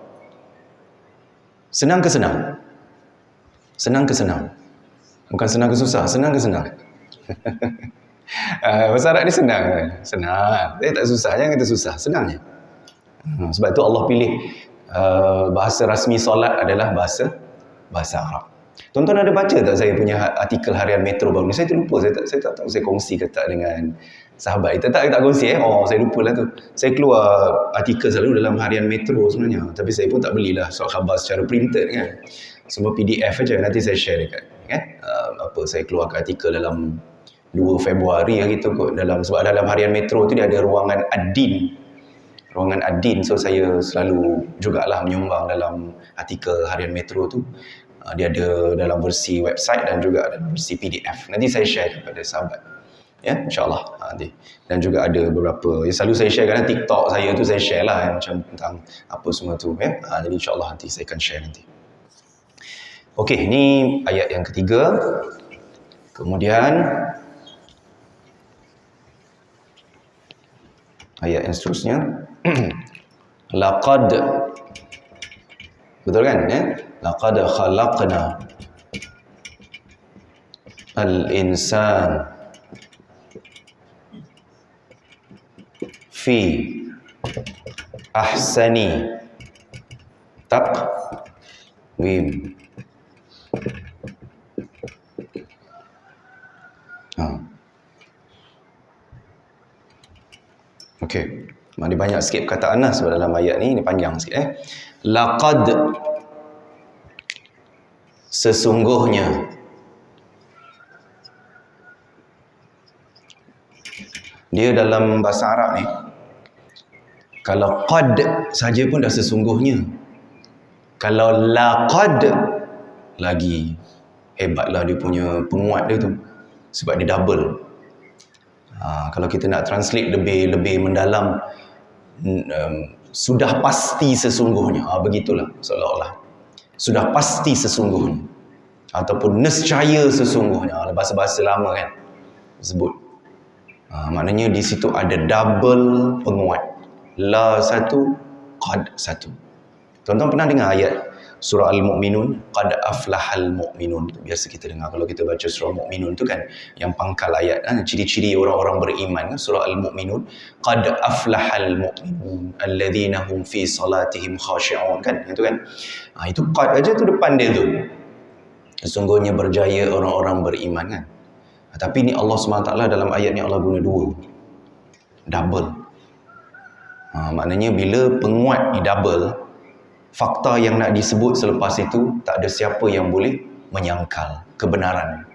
Senang ke senang? Senang ke senang? Bukan senang ke susah, senang ke senang? Bahasa Arab ni senang. Senang. Tak susah. Jangan kata susah. Senangnya. Sebab tu Allah pilih bahasa rasmi solat adalah bahasa Arab. Tuan-tuan ada baca tak saya punya artikel harian Metro baru ni? Saya terlupa, saya tak tahu saya kongsi ke tak dengan sahabat kita. Tak kongsi saya lupa lah tu. Saya keluar artikel selalu dalam harian Metro sebenarnya, tapi saya pun tak belilah surat khabar secara printed kan. Semua PDF aja, nanti saya share dekat kan. Saya keluarkan artikel dalam 2 Februari hari tu kot, sebab dalam harian Metro tu dia ada ruangan admin, so saya selalu jugalah menyumbang dalam artikel harian Metro tu. Dia ada dalam versi website dan juga dalam versi PDF. Nanti saya share kepada sahabat, ya, insyaAllah nanti. Dan juga ada beberapa selalu saya share kan, TikTok saya tu saya share lah macam tentang apa semua tu, ya. Jadi insyaAllah nanti saya akan share nanti. Okey, ni ayat yang ketiga. Kemudian ayat yang seterusnya laqad, betul kan, ya? Laqad khalaqna al-insan fi ahsani taqwim. Okey, mari banyak sikit perkataan lah sebab dalam ayat ni panjang sikit. Laqad, sesungguhnya. Dia dalam bahasa Arab ni, kalau qad saja pun dah sesungguhnya. Kalau laqad, lagi hebatlah dia punya penguat dia tu, sebab dia double. Kalau kita nak translate lebih mendalam, sudah pasti sesungguhnya, begitulah seolah-olah sudah pasti sesungguhnya ataupun nescaya sesungguhnya, bahasa-bahasa lama kan sebut. Maknanya di situ ada double penguat, la satu, qad satu. Tuan-tuan pernah dengar ayat surah Al-Mu'minun, qad aflahal mu'minun? Biasa kita dengar kalau kita baca surah Mu'minun tu kan, yang pangkal ayat ciri-ciri orang-orang beriman kan, surah Al-Mu'minun, qad aflahal mu'minun alladhina hum fi salatihim khashi'un kan, itu kan. Itu qad aja tu depan dia tu, sesungguhnya berjaya orang-orang beriman kan. Tapi ni Allah SWT dalam ayat ni Allah guna dua, double. Maknanya bila penguat ni double, fakta yang nak disebut selepas itu tak ada siapa yang boleh menyangkal kebenaran.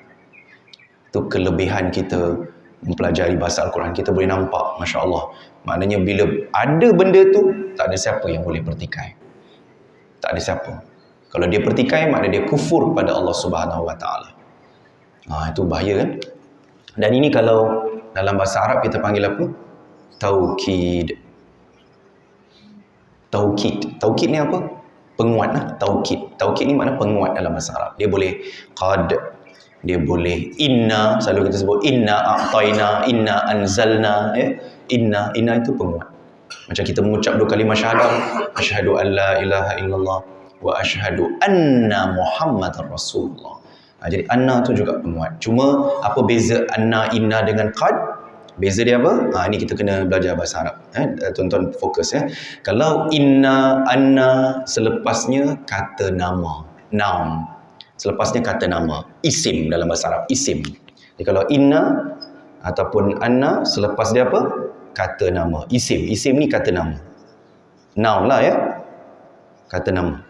Itu kelebihan kita mempelajari bahasa Al-Quran. Kita boleh nampak, Masya Allah. Maknanya bila ada benda tu, tak ada siapa yang boleh bertikai. Tak ada siapa. Kalau dia bertikai, maknanya dia kufur pada Allah Subhanahu Wa Taala. Itu bahaya kan. Dan ini kalau dalam bahasa Arab kita panggil apa? Taukid. Taukid ni apa? Penguat lah. Taukid ni makna penguat dalam bahasa Arab. Dia boleh qad, dia boleh inna, selalu kita sebut inna a'tayna, inna anzalna, ya. Inna itu penguat. Macam kita mengucap 2 kalimah syahadah, asyhadu an la ilaha illallah wa asyhadu anna Muhammadar Rasulullah. Jadi anna tu juga penguat. Cuma apa beza anna, inna dengan qad? Beza dia apa? Ini kita kena belajar bahasa Arab. Tuan-tuan fokus ya. Kalau inna, anna, selepasnya kata nama, noun. Selepasnya kata nama, isim dalam bahasa Arab, isim. Jadi kalau inna ataupun anna, selepas dia apa? Kata nama, isim. Isim ni kata nama. Noun lah ya. Kata nama.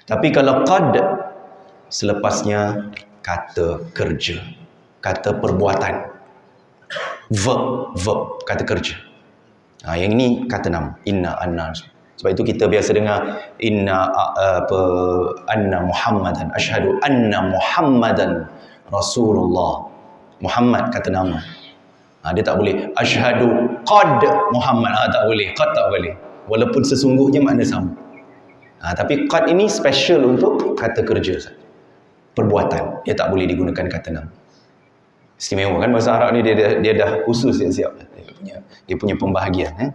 Tapi kalau qad, selepasnya kata kerja, kata perbuatan. Verb, kata kerja. Yang ini kata nama, inna, anna. Sebab itu kita biasa dengar inna anna Muhammadan, asyhadu anna Muhammadan Rasulullah. Muhammad kata nama. Dia tak boleh asyhadu qad Muhammad. Tak boleh, qad tak boleh. Walaupun sesungguhnya makna sama. Tapi qad ini special untuk kata kerja saja. Perbuatan. Dia tak boleh digunakan kata nama. Istimewa kan bahasa Arab ni, dia dah khusus siap. Dia punya pembahagian.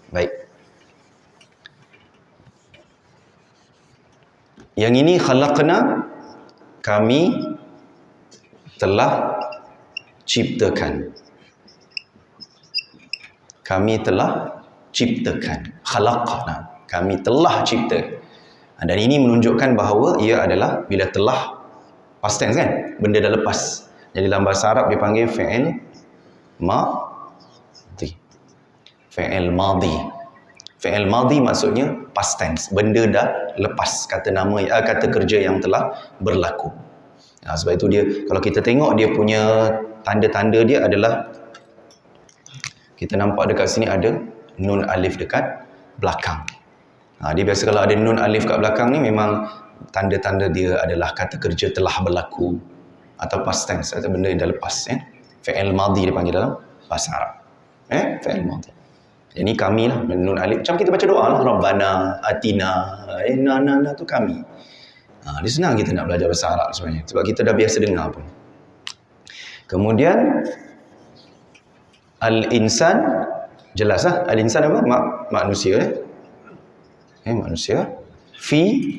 Baik. Yang ini khalaqna, kami telah ciptakan. Kami telah ciptakan. Khalaqna, kami telah cipta. Dan ini menunjukkan bahawa ia adalah bila telah past tense kan, benda dah lepas. Jadi dalam bahasa Arab dipanggil fi'il madhi. Fi'il madhi. Fi'il madhi maksudnya past tense, benda dah lepas, kata kerja yang telah berlaku. Sebab itu dia, kalau kita tengok dia punya tanda-tanda dia adalah, kita nampak dekat sini ada nun alif dekat belakang. Dia biasa kalau ada nun alif kat belakang ni memang tanda-tanda dia adalah kata kerja telah berlaku atau past tense, atau benda yang dah lepas. Fi'il madhi dipanggil dalam bahasa Arab. Fi'il madhi. Jadi kami lah, nun alif. Macam kita baca doa lah, Rabbana, Atina, na tu kami. Dia senang kita nak belajar bahasa Arab sebenarnya, sebab kita dah biasa dengar pun. Kemudian al-insan, jelas lah. Al-insan apa? Manusia. Manusia. Fi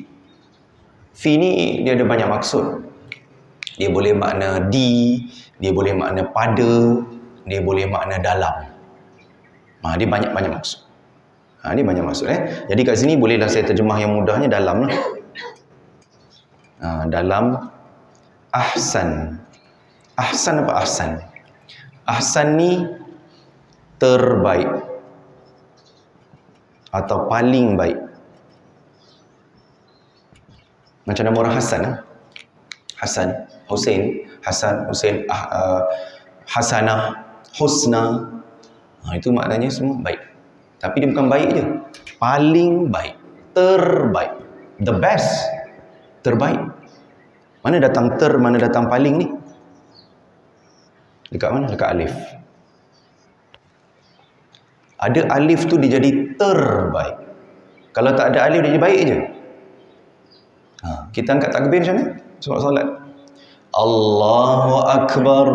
ni dia ada banyak maksud. Dia boleh makna di, dia boleh makna pada, dia boleh makna dalam. Dia banyak maksud. Dia banyak maksud. Jadi kat sini bolehlah saya terjemah yang mudahnya dalam lah. Dalam ahsan. Ahsan apa ahsan? Ahsan ni terbaik atau paling baik. Macam nama orang Hasan lah. Hasan, Hussein, Hasan, Hussein, Hasanah, Husna. Itu maknanya semua baik. Tapi dia bukan baik je. Paling baik. Terbaik. The best. Terbaik. Mana datang mana datang paling ni? Dekat mana? Dekat alif. Ada alif tu dia jadi terbaik. Kalau tak ada alif dia jadi baik je. Kita angkat takbir macam mana? Solat. Allahu Akbar.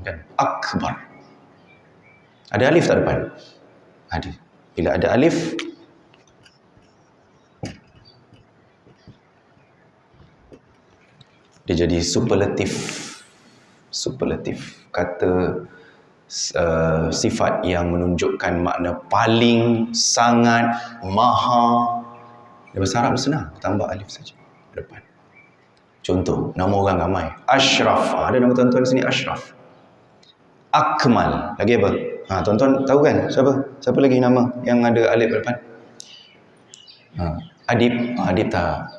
Dan Akbar. Ada alif tak depan? Ada. Bila ada alif, dia jadi superlatif. Superlatif. Kata sifat yang menunjukkan makna paling, sangat, maha. Dalam bahasa Arab senang, tambah alif saja depan. Contoh, nama orang ramai. Ashraf. Ada nama tuan-tuan di sini Ashraf. Akmal. Lagi apa? Tuan-tuan tahu kan siapa? Siapa lagi nama yang ada alif depan? Adib. Adib tak.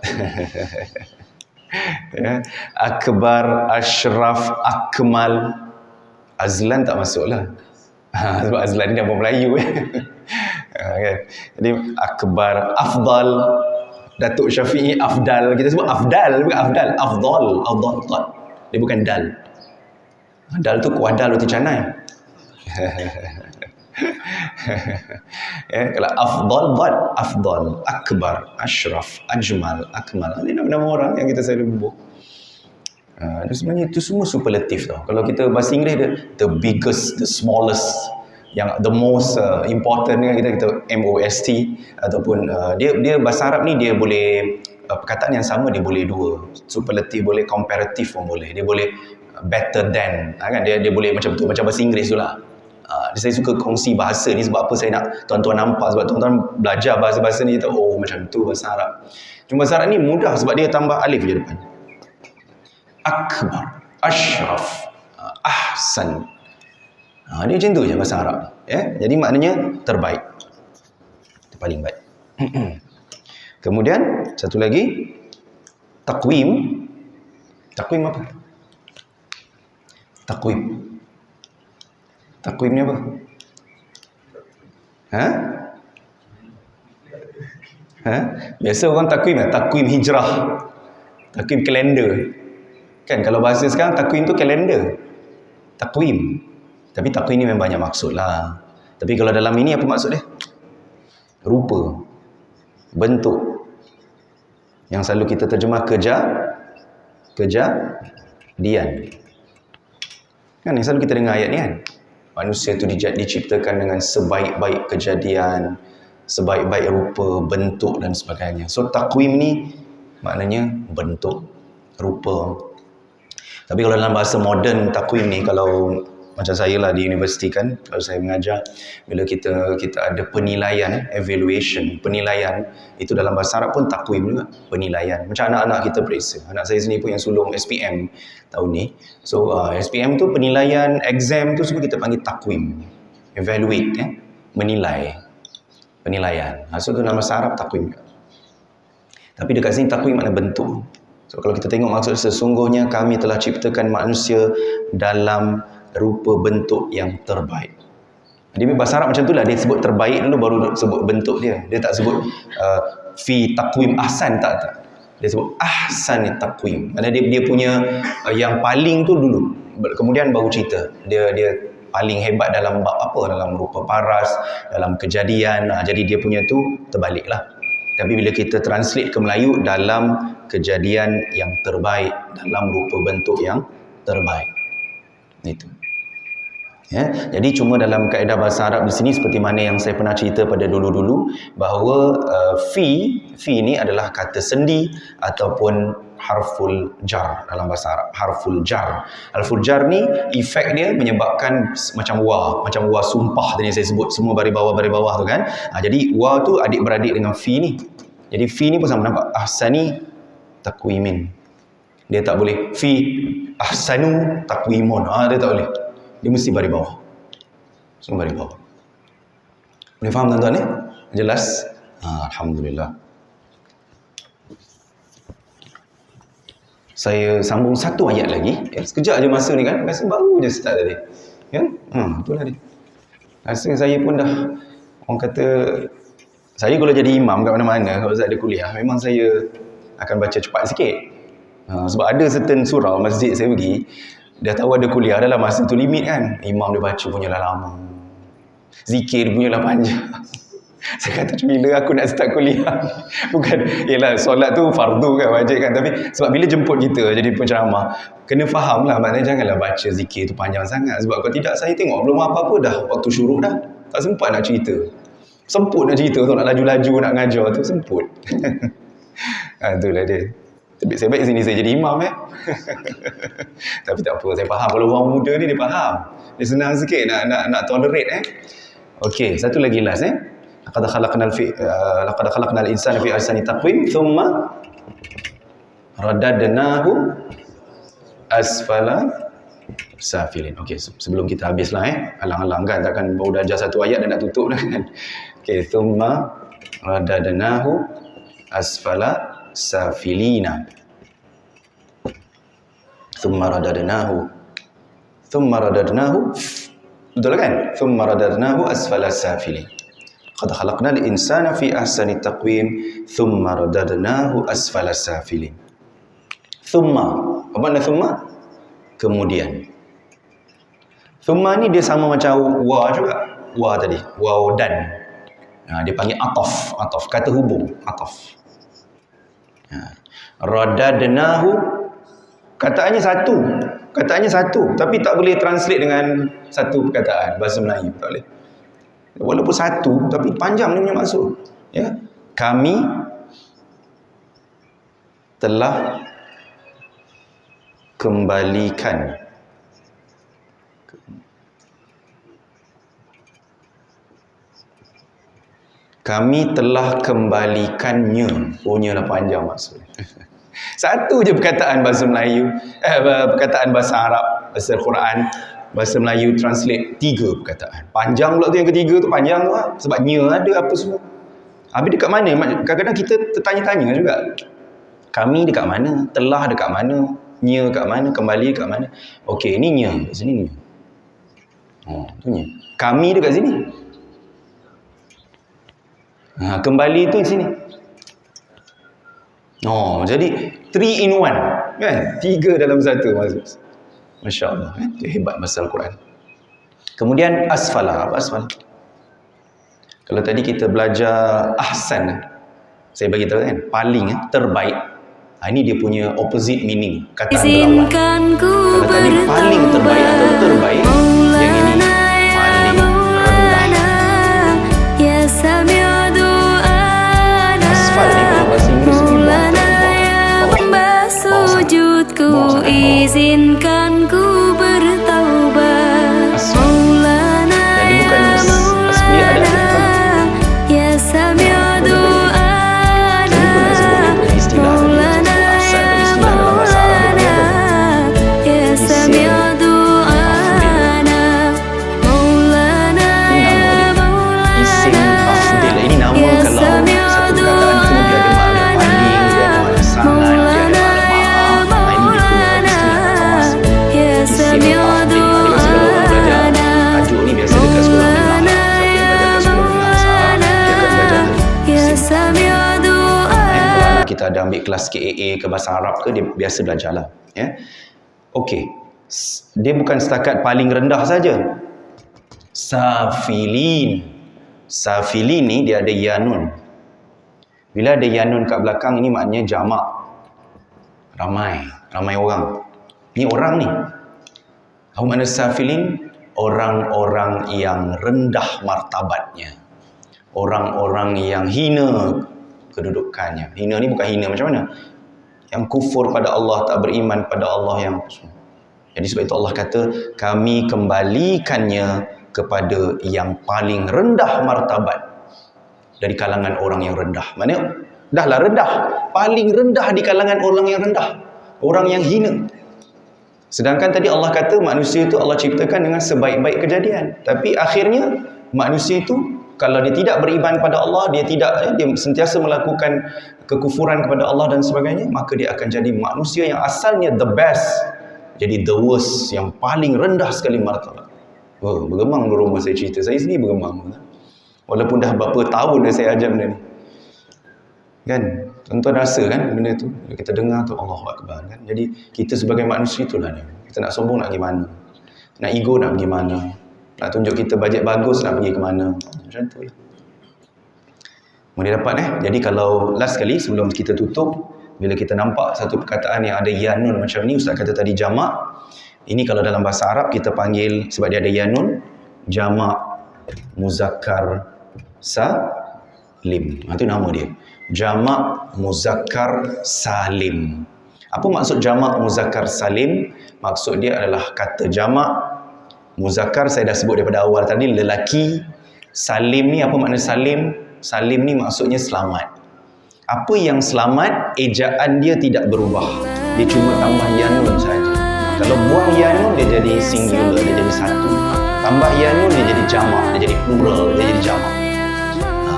Akbar, Ashraf, Akmal. Azlan tak masuk lah. Sebab Azlan ni dah orang Melayu. Okay. Jadi Akbar, Afdal, Datuk Syafi'i, Afdal. Kita sebut Afdal, bukan Afdal. Afdal, Afdal. Dia bukan Dal. Dal tu kuadal roti canai. Kalau Afdal, Dal, Afdal, Akbar, Ashraf, Ajmal, Akmal. Ini nama-nama orang yang kita selalu sebut. Sebenarnya itu semua superlatif tau. Kalau kita bahasa Inggeris dia the biggest, the smallest, yang the most important kan, kita MOST ataupun dia bahasa Arab ni dia boleh perkataan yang sama dia boleh dua. Superlatif boleh, comparative pun boleh. Dia boleh better than kan, dia boleh macam tu, macam bahasa Inggeris tu lah. Saya suka kongsi bahasa ni sebab apa, saya nak tuan-tuan nampak, sebab tuan-tuan belajar bahasa-bahasa ni tahu macam tu bahasa Arab. Cuma bahasa Arab ni mudah sebab dia tambah alif je depan. Akbar, Ashraf, Ahsan. Dia macam tu je bahasa Arab. Jadi maknanya terbaik. Paling baik. Kemudian satu lagi, takwim. Takwim apa? Takwim. Takwim ni apa? Biasa orang takwim takwim hijrah. Takwim kalender. Kan kalau bahasa sekarang takwim tu kalender. Takwim. Tapi takwim ni memang banyak maksud lah. Tapi kalau dalam ini apa maksud dia? Rupa. Bentuk. Yang selalu kita terjemah kejadian. Kan yang selalu kita dengar ayat ni kan. Manusia tu diciptakan dengan sebaik-baik kejadian, sebaik-baik rupa, bentuk dan sebagainya. So takwim ni maknanya bentuk, rupa. Tapi kalau dalam bahasa moden takwim ni, kalau macam saya lah di universiti kan, kalau saya mengajar, bila kita ada penilaian, evaluation, penilaian, itu dalam bahasa Arab pun takwim juga, penilaian. Macam anak-anak kita periksa. Anak saya sendiri pun yang sulung SPM tahun ni. So SPM tu penilaian, exam tu semua kita panggil takwim. Evaluate, menilai. Penilaian. So tu dalam bahasa Arab takwim. Tapi dekat sini takwim makna bentuk. So kalau kita tengok maksud sesungguhnya kami telah ciptakan manusia dalam rupa bentuk yang terbaik. Dia bahasa Arab macam itulah, dia sebut terbaik dulu baru sebut bentuk dia. Dia tak sebut fi takwim ahsan, tak. Dia sebut ahsan takwim. Maksudnya dia punya yang paling tu dulu. Kemudian baru cerita dia paling hebat dalam bab apa, dalam rupa paras, dalam kejadian. Jadi dia punya tu terbaliklah. Tapi bila kita translate ke Melayu, dalam kejadian yang terbaik, dalam rupa bentuk yang terbaik. Itu. Ya, jadi cuma dalam kaedah bahasa Arab di sini seperti mana yang saya pernah cerita pada dulu-dulu, bahawa fi ni adalah kata sendi ataupun harful jar dalam bahasa Arab. Harful jar. Harful jar ni efek dia menyebabkan macam wa sumpah tadi saya sebut, semua baris bawah tu kan. Jadi wa tu adik-beradik dengan fi ni. Jadi fi ni pun sama, nampak ahsani takwimin. Dia tak boleh fi ahsanu takwimun. Dia tak boleh. Dia mesti baris bawah. Semua baris bawah. Boleh faham tuan-tuan ni? Jelas? Alhamdulillah. Saya sambung satu ayat lagi. Sekejap aja masa ni kan. Rasa baru je start tadi. Ya? Itulah dia. Rasa saya pun dah, orang kata, saya kalau jadi imam kat mana-mana, kalau saya ada kuliah, memang saya akan baca cepat sikit. Sebab ada certain surau masjid saya pergi, dah tahu ada kuliah dalam masa tu limit kan. Imam dia baca punya lah lama. Zikir punya lah panjang. Saya kata bila aku nak start kuliah. Bukan, yelah solat tu fardu kan, wajib kan. Tapi sebab bila jemput kita jadi penceramah, kena faham lah. Maknanya janganlah baca zikir tu panjang sangat. Sebab kalau tidak, saya tengok belum apa-apa dah waktu syuruk dah. Tak sempat nak cerita. Semput nak cerita tu, nak laju-laju nak ngajar tu, semput. Itulah dia. Tapi saya baik sini saya jadi imam Tapi tak apa, saya faham kalau orang muda ni dia faham. Dia senang sikit nak tolerate Okey, satu lagi last laqad khalaqnal insana fi ahsani taqwim thumma radadnahu asfala safilin. Okey, sebelum kita habislah alang-alang kan, takkan baru dah ajar satu ayat dan nak tutup dah kan. Okey, thumma radadnahu asfala safilina. Thumma radadnahu betul kan? Thumma radadnahu asfala safilin. Qad khalaqnal insana fi ahsani taqwim thumma radadnahu asfala safilin. Thumma, apa makna thumma? Kemudian. Thumma ni dia sama macam wa juga. Wa tadi, wa dan. Dia panggil ataf, kata hubung, ataf. Radadnahu, kataannya satu, tapi tak boleh translate dengan satu perkataan bahasa Melayu, tak boleh. Walaupun satu, tapi panjang dia punya maksud. Ya, kami telah kembalikan kembalikannya. Punyalah panjang maksudnya. Satu je perkataan bahasa Melayu, perkataan bahasa Arab, bahasa Quran, bahasa Melayu translate 3 perkataan. Panjang pula tu, yang ketiga tu panjang tu lah. Sebab nya ada apa semua. Habis dekat mana? Kadang-kadang kita tertanya-tanya juga. Kami dekat mana? Telah dekat mana? Nya dekat mana? Kembali dekat mana? Okey, ini nya. Kat sini nya. Tu nya. Kami dekat sini. Kembali tu di sini. Jadi 3 in 1 kan? 3 dalam satu maksud. Masya Allah, dia hebat bahasa Al-Quran. Kemudian asfala. Apa asfala? Kalau tadi kita belajar ahsan, saya bagi tahu kan, paling terbaik. Ini dia punya opposite meaning, kataan berlawan. Kalau tadi paling terbaik atau terbaik, yang ini paling rendah. Asfal ni kalau bahasa Inggeris ni sujudku izinkan ku bertaubat. kita ada ambil kelas KAA ke bahasa Arab ke, dia biasa belajar lah. Ya. Okey. Dia bukan setakat paling rendah saja. Safilin. Safilin ni dia ada yanun. Bila ada yanun kat belakang, ini maknanya jamak. Ramai orang. Ni orang ni. Apa makna safilin? Orang-orang yang rendah martabatnya. Orang-orang yang hina kedudukannya. Hina ni bukan hina macam mana? Yang kufur pada Allah, tak beriman pada Allah yang... Jadi sebab itu Allah kata, kami kembalikannya kepada yang paling rendah martabat dari kalangan orang yang rendah. Maksudnya, dahlah rendah. Paling rendah di kalangan orang yang rendah. Orang yang hina. Sedangkan tadi Allah kata manusia itu Allah ciptakan dengan sebaik-baik kejadian. Tapi akhirnya manusia itu kalau dia tidak beriman pada Allah, dia sentiasa melakukan kekufuran kepada Allah dan sebagainya, maka dia akan jadi manusia yang asalnya the best, jadi the worst, yang paling rendah sekali martabat. Oh, bergemang di rumah saya cerita. Saya sendiri bergemang. Walaupun dah berapa tahun dah saya ajar benda ni. Kan? Tuan-tuan rasa kan benda tu? Kita dengar tu Allahu Akbar kan? Jadi kita sebagai manusia itulah ni. Kita nak sombong nak pergi mana? Nak ego nak pergi mana? Nak tunjuk kita bajet bagus nak pergi ke mana? Macam tu lah. Boleh dapat Jadi kalau last kali sebelum kita tutup, bila kita nampak satu perkataan yang ada yanun macam ni, Ustaz kata tadi jamak. Ini kalau dalam bahasa Arab kita panggil, sebab dia ada yanun, jamak muzakkar salim. Itu nama dia. Jamak muzakkar salim. Apa maksud jamak muzakkar salim? Maksud dia adalah kata jamak muzakkar, saya dah sebut daripada awal tadi, lelaki. Salim ni apa makna salim? Salim ni maksudnya selamat. Apa yang selamat, ejaan dia tidak berubah. Dia cuma tambah yanun saja. Kalau buang yanun, dia jadi singular, dia jadi satu. Tambah yanun, dia jadi jamak, dia jadi plural, dia jadi jamak.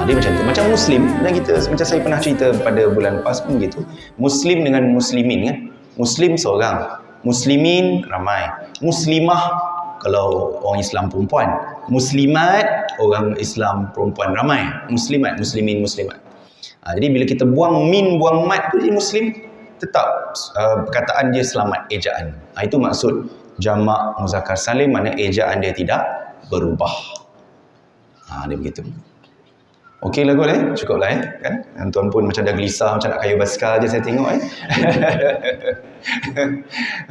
Dia macam tu. Macam Muslim, dan kita, macam saya pernah cerita pada bulan lepas pun gitu. Muslim dengan Muslimin kan. Muslim seorang. Muslimin ramai. Muslimah kalau orang Islam perempuan. Muslimat orang Islam perempuan ramai. Muslimat, Muslimin, Muslimat. Jadi bila kita buang min, buang mat tu jadi Muslim, tetap perkataan dia selamat, ejaan. Itu maksud jamak muzakkar salim, makna ejaan dia tidak berubah. Dia begitu. Okey lah kot cukup lah kan. Dan tuan pun macam dah gelisah, macam nak kayu basikal je saya tengok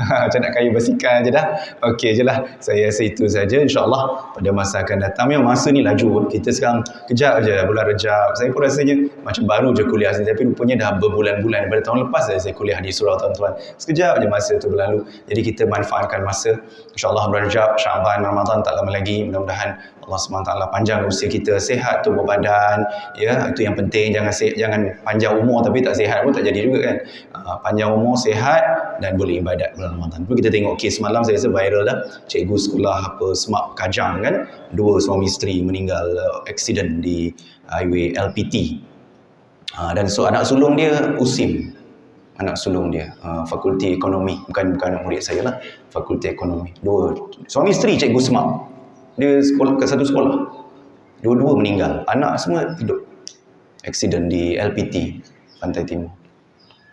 macam nak kayu basikal je dah. Okey je lah, saya rasa itu saja. InsyaAllah pada masa akan datang, memang masa ni laju, kita sekarang kejap je bulan Rejab. Saya pun rasanya macam baru je kuliah sini, tapi rupanya dah berbulan-bulan daripada tahun lepas saya kuliah di surau tuan-tuan. Sekejap je masa tu berlalu. Jadi kita manfaatkan masa. InsyaAllah bulan Rejab, Syaban, Ramadan tak lama lagi. Mudah-mudahan Allah SWT panjang usia kita, sihat tubuh badan, ya, itu yang penting. Jangan panjang umur tapi tak sihat pun tak jadi juga kan. Panjang umur, sihat dan boleh ibadat bulan Ramadan. Pun kita tengok kes semalam, saya rasa viral dah, cikgu sekolah Semak Kajang kan, 2 suami isteri meninggal accident di highway LPT. Dan anak sulung dia USIM, anak sulung dia fakulti ekonomi, bukan anak murid saya lah, fakulti ekonomi. 2 suami isteri cikgu Semak. Dia sekolah ke satu sekolah. Dua-dua meninggal. Anak semua hidup. Accident di LPT, Pantai Timur.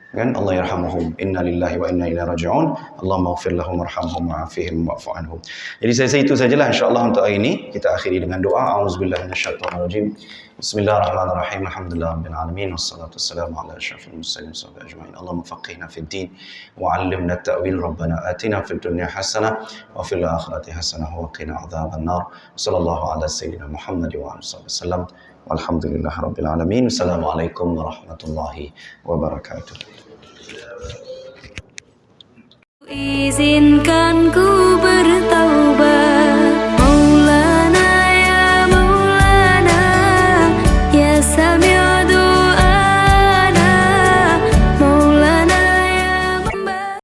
Kan? Allah yarhamuhum. Inna lillahi wa inna ilaihi raji'un. Allahumma ighfir lahum warhamhum wa'afihim wa'fu anhum. Jadi saya rasa itu sajalah insya-Allah untuk hari ini. Kita akhiri dengan doa. A'udzubillahi minasyaitonirrajim. Bismillahirrahmanirrahim. Alhamdulillahirabbil alamin wassalatu wassalamu ala asyrafil mursalin wa ajma'in. Allahumma faqihna fid din wa 'allimna at-ta'wil. Rabbana atina fid dunya hasanah wa fil akhirati hasanah wa qina adzaban nar. Sallallahu ala sayyidina Muhammad wa alihi wasallam. Walhamdulillahirabbil alamin. Assalamualaikum warahmatullahi wabarakatuh. Izinkan ku